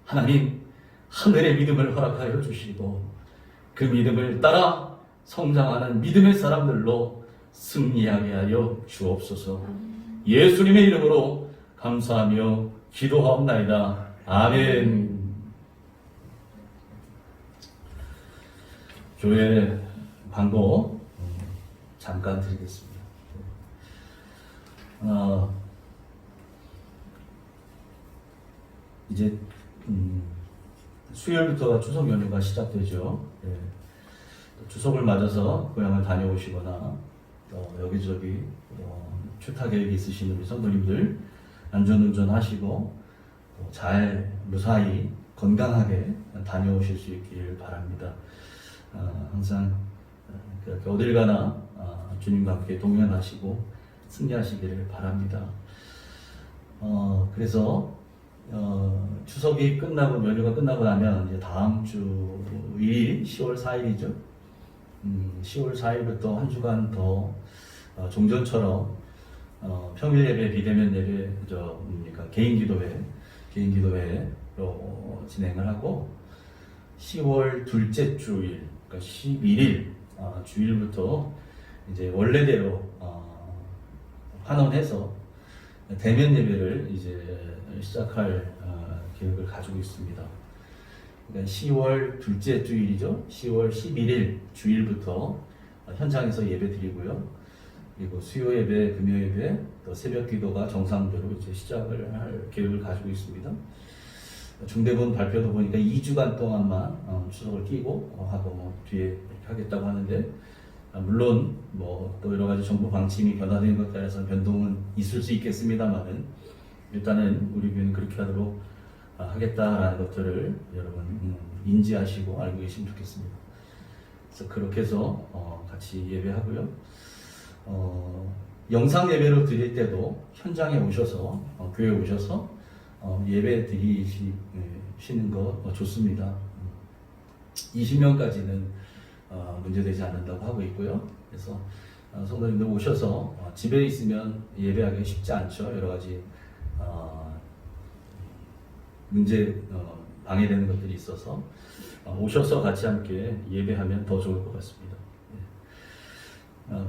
하나님, 하늘의 믿음을 허락하여 주시고 그 믿음을 따라 성장하는 믿음의 사람들로 승리하게 하여 주옵소서. 예수님의 이름으로 감사하며 기도하옵나이다. 아멘. 교회 광고 잠깐 드리겠습니다. 이제 수요일부터 추석 연휴가 시작되죠. 예. 추석을 맞아서 고향을 다녀오시거나 여기저기 출타 계획이 있으신 우리 성도님들 안전운전 하시고 잘 무사히 건강하게 다녀오실 수 있길 바랍니다. 항상 그렇게 어딜 가나 주님과 함께 동행하시고 승리하시기를 바랍니다. 그래서 추석이 끝나고 연휴가 끝나고 나면 이제 다음 주일이 10월 4일이죠. 10월 4일부터 한 주간 더 종전처럼 평일 예배, 비대면 예배, 개인 기도회로 진행을 하고 10월 둘째 주일, 그러니까 11일 주일부터 이제 원래대로 환원해서 대면 예배를 이제 시작할 계획을 가지고 있습니다. 그러니까 10월 둘째 주일이죠. 10월 11일 주일부터 현장에서 예배 드리고요. 그리고 수요 예배, 금요 예배, 또 새벽 기도가 정상대로 이제 시작을 할 계획을 가지고 있습니다. 중대본 발표도 보니까 2주간 동안만 추석을 끼고 하고 뒤에 이렇게 하겠다고 하는데, 물론 또 여러 가지 정부 방침이 변화된 것에 따라서 변동은 있을 수 있겠습니다만은 일단은 우리 교회는 그렇게 하도록 하겠다라는 것들을 여러분 인지하시고 알고 계시면 좋겠습니다. 그래서 그렇게 해서 같이 예배하고요. 영상 예배로 드릴 때도 현장에 오셔서 교회에 오셔서 예배 드리시는 거 좋습니다. 20명까지는 문제되지 않는다고 하고 있고요. 그래서 성도님들 오셔서 집에 있으면 예배하기 쉽지 않죠. 여러 가지 방해되는 것들이 있어서 오셔서 같이 함께 예배하면 더 좋을 것 같습니다.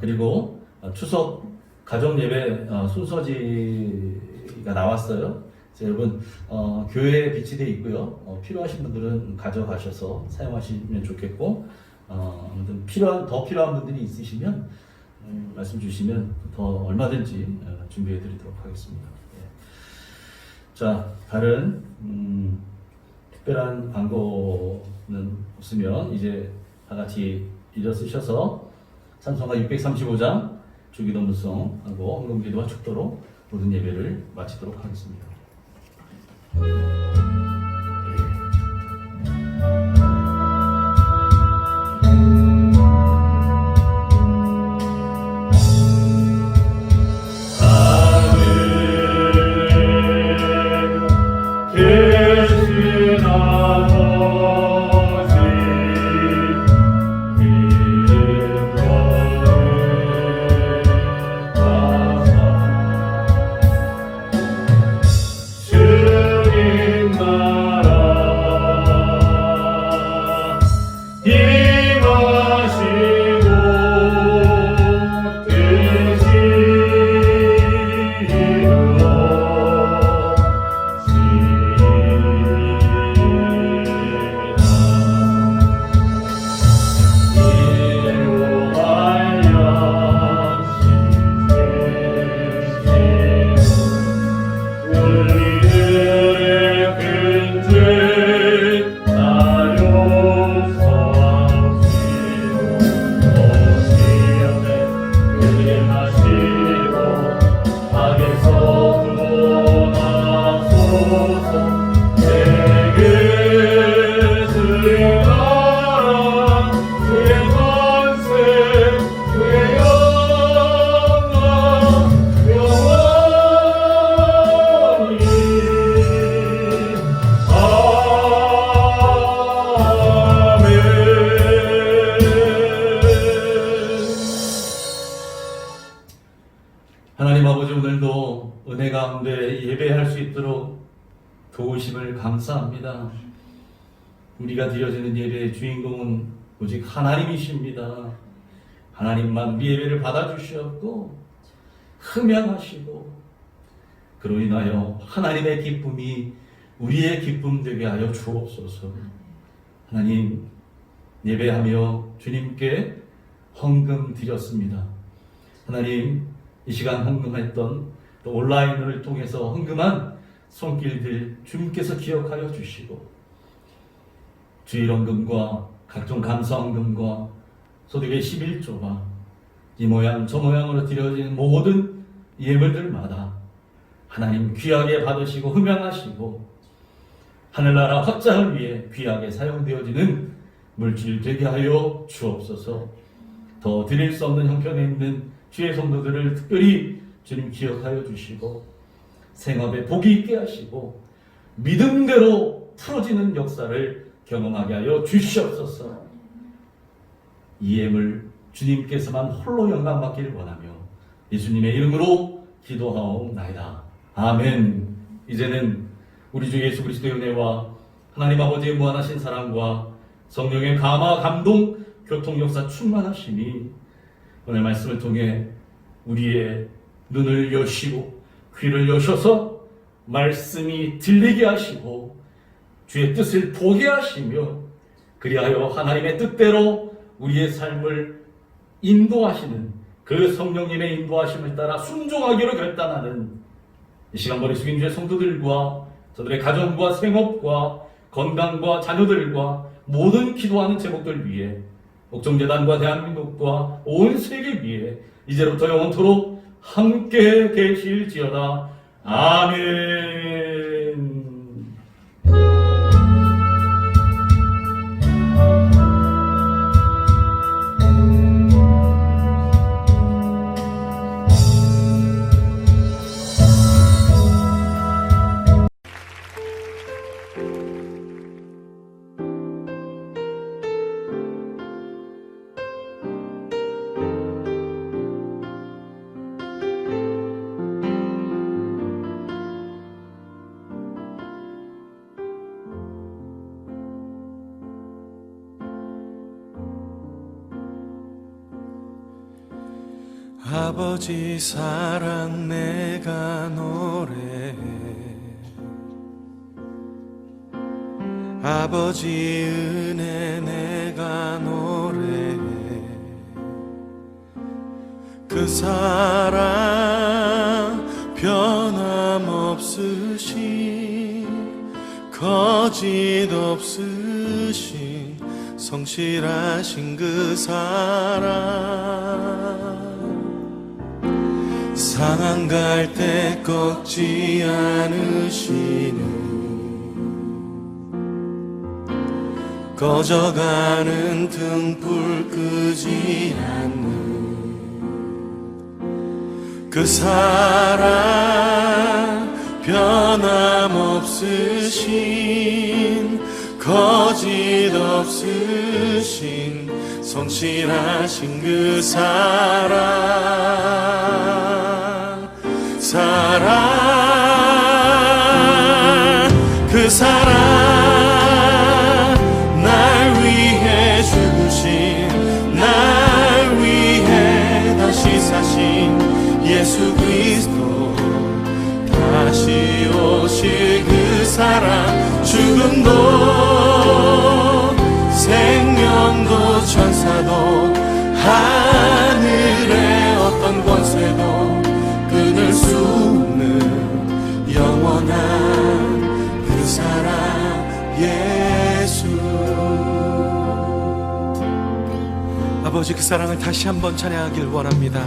그리고 추석 가정 예배 순서지가 나왔어요. 그래서 여러분 교회에 비치되어 있고요. 필요하신 분들은 가져가셔서 사용하시면 좋겠고, 아무튼 더 필요한 분들이 있으시면 말씀 주시면 더 얼마든지 준비해 드리도록 하겠습니다. 자, 다른 특별한 광고는 없으면 이제 다 같이 일어서셔서 찬송가 635장 주기도 문성하고 헌금기도와 축도로 모든 예배를 마치도록 하겠습니다. 주님 하나님 아버지, 오늘도 은혜 가운데 예배할 수 있도록 도우심을 감사합니다. 우리가 드려지는 예배의 주인공은 오직 하나님이십니다. 하나님만 우리 예배를 받아주시었고 흠양하시고, 그로 인하여 하나님의 기쁨이 우리의 기쁨 되게 하여 주옵소서. 하나님, 예배하며 주님께 헌금 드렸습니다. 하나님, 이 시간 헌금했던 또 온라인을 통해서 헌금한 손길들 주님께서 기억하여 주시고, 주일헌금과 각종 감사헌금과 소득의 11조와 이 모양 저 모양으로 드려지는 모든 예물들마다 하나님 귀하게 받으시고 흠양하시고 하늘나라 확장을 위해 귀하게 사용되어지는 물질 되게 하여 주옵소서. 더 드릴 수 없는 형편에 있는 주의 성도들을 특별히 주님 기억하여 주시고 생업에 복이 있게 하시고 믿음대로 풀어지는 역사를 경험하게 하여 주시옵소서. 이 예물 주님께서만 홀로 영광 받기를 원하며 예수님의 이름으로 기도하옵나이다. 아멘. 이제는 우리 주 예수 그리스도의 은혜와 하나님 아버지의 무한하신 사랑과 성령의 감화 감동 교통 역사 충만하심이 오늘 말씀을 통해 우리의 눈을 여시고 귀를 여셔서 말씀이 들리게 하시고 주의 뜻을 보게 하시며 그리하여 하나님의 뜻대로 우리의 삶을 인도하시는 그 성령님의 인도하심을 따라 순종하기로 결단하는 이 시간 머리 숙인 주의 성도들과 저들의 가정과 생업과 건강과 자녀들과 모든 기도하는 제목들 위해 옥정재단과 대한민국과 온 세계 위에 이제부터 영원토록 함께 계실지어다. 아멘. 아버지 사랑 내가 노래해, 아버지 은혜 내가 노래해. 그 사랑 변함없으신 거짓 없으신 성실하신 그 사랑, 상한 갈 때 꺾지 않으시는 꺼져가는 등불 끄지 않는 그 사랑 변함없으신 거짓 없으신 성실하신 그 사랑, 그 사랑 날 위해 죽으신, 날 위해 다시 사신 예수 그리스도, 다시 오실 그 사랑, 죽음도 생명도 천사도 하늘의 어떤 권세도 끊을 수 없는 영원한 그 사랑 예수. 아버지 그 사랑을 다시 한번 찬양하길 원합니다.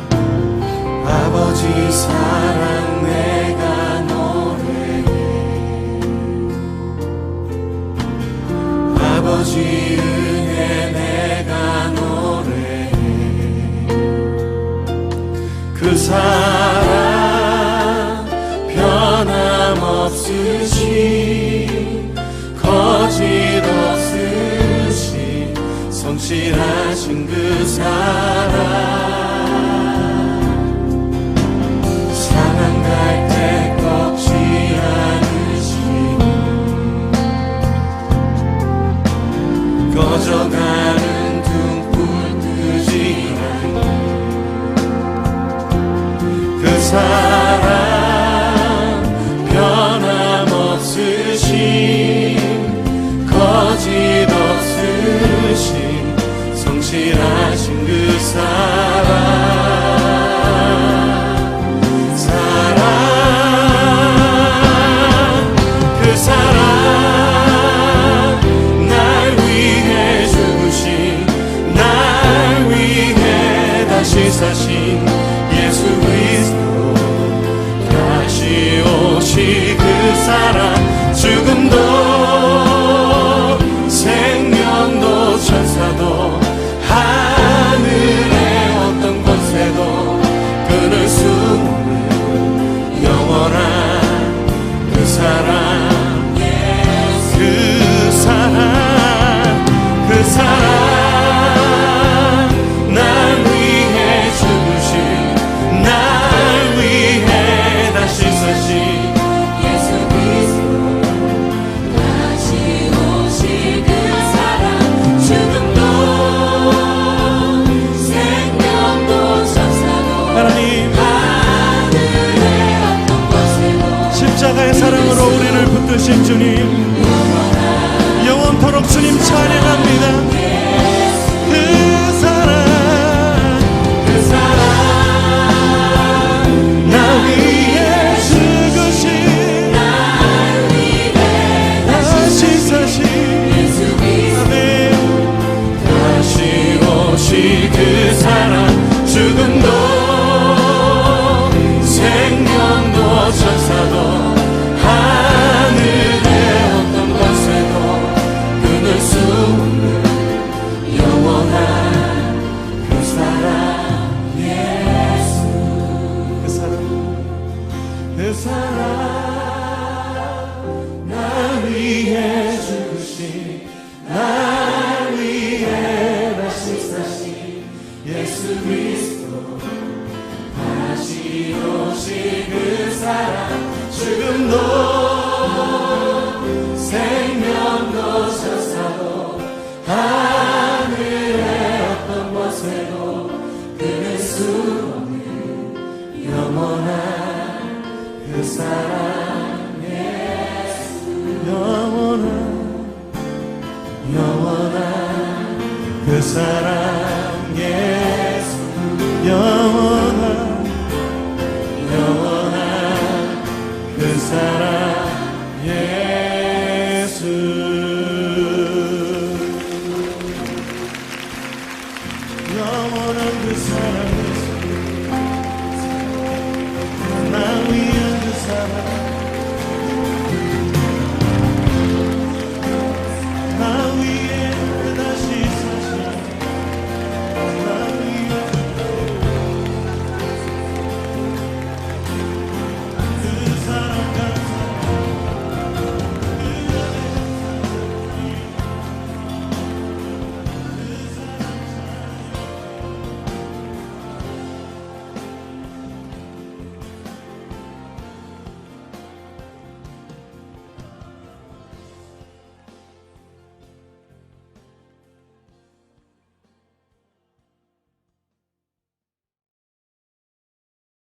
아버지 사랑 내가 노래해, 아버지 은혜 내가 노래해. 그 사랑 변함없으신 거짓 없으신 성실하신 그 사랑, 사랑 변함없으신 거짓 없으신 성실하신 그 사랑 그 사랑 날 위해 죽으신 날 위해 다시 사신 예수 그리스도 다시 오실 그 사랑 죽음도 생명도 천사도 하늘의 어떤 권세도 끊을 수 없는 영원한 그 사랑 그 사랑 그 사랑 날 위해 죽으신 날 위해 다시 사신 예수 그리스도 다시 오실 그 사랑 죽음도 생명도 천사도 하나님 하늘의 어떤 것에도 십자가의 사랑으로 우리를 붙드신 주님 영원토록 주님 찬양합니다. 그 사랑 그 사랑 나 위해 죽으신 날 위해 다시 사신 예수 그리스도 아멘 다시 오실 그 사랑 죽음도 생명도 천사도 하늘의 어떤 것에도 끊을 수 없는 영원한 그 사랑 예수 그 사랑 그 사랑 날 위해 죽으신 날 위해 다시 사신 예수 그리스도 다시 오실 그 사랑 죽음도 생명도 천사도 하늘의 어떤 것에도 끊을 수 없는 영원한 그 사랑 예수 영원한 영원한 그 사랑 예수 영원한